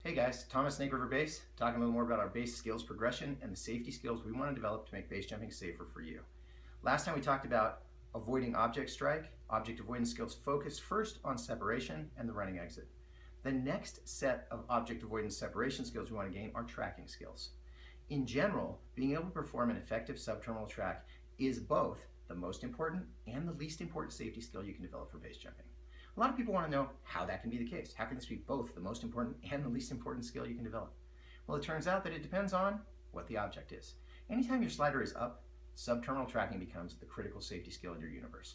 Hey guys, Thomas Snake River Base, talking a little more about our base skills progression and the safety skills we want to develop to make base jumping safer for you. Last time we talked about avoiding object strike. Object avoidance skills focus first on separation and the running exit. The next set of object avoidance separation skills we want to gain are tracking skills. In general, being able to perform an effective subterminal track is both the most important and the least important safety skill you can develop for base jumping. A lot of people want to know how that can be the case. How can this be both the most important and the least important skill you can develop? Well, it turns out that it depends on what the object is. Anytime your slider is up, subterminal tracking becomes the critical safety skill in your universe.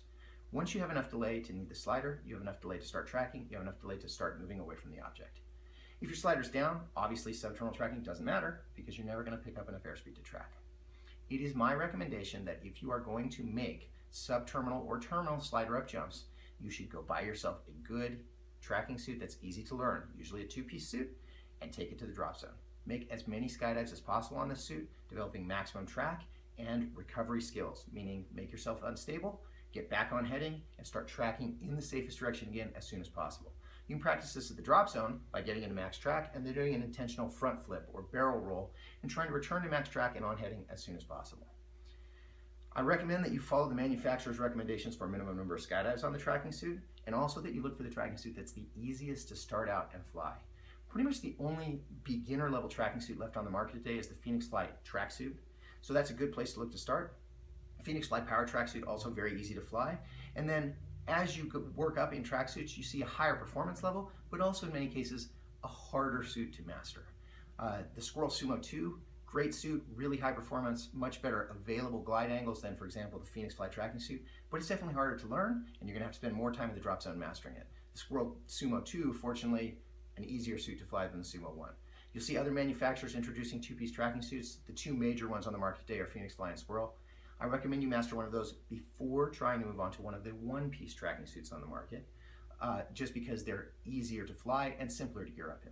Once you have enough delay to need the slider, you have enough delay to start tracking, you have enough delay to start moving away from the object. If your slider's down, obviously subterminal tracking doesn't matter because you're never going to pick up enough airspeed to track. It is my recommendation that if you are going to make subterminal or terminal slider up jumps, you should go buy yourself a good tracking suit that's easy to learn, usually a two-piece suit, and take it to the drop zone. Make as many skydives as possible on this suit, developing maximum track and recovery skills, meaning make yourself unstable, get back on heading, and start tracking in the safest direction again as soon as possible. You can practice this at the drop zone by getting into max track and then doing an intentional front flip or barrel roll and trying to return to max track and on heading as soon as possible. I recommend that you follow the manufacturer's recommendations for a minimum number of skydives on the tracking suit, and also that you look for the tracking suit that's the easiest to start out and fly. Pretty much the only beginner level tracking suit left on the market today is the Phoenix Fly tracksuit, so that's a good place to look to start. Phoenix Fly Power tracksuit, also very easy to fly, and then as you work up in tracksuits, you see a higher performance level, but also in many cases a harder suit to master. The Squirrel Sumo 2, great suit, really high performance, much better available glide angles than, for example, the Phoenix Fly tracking suit, but it's definitely harder to learn, and you're gonna have to spend more time in the drop zone mastering it. The Squirrel Sumo 2, fortunately, an easier suit to fly than the Sumo 1. You'll see other manufacturers introducing two-piece tracking suits. The two major ones on the market today are Phoenix Fly and Squirrel. I recommend you master one of those before trying to move on to one of the one-piece tracking suits on the market, just because they're easier to fly and simpler to gear up in.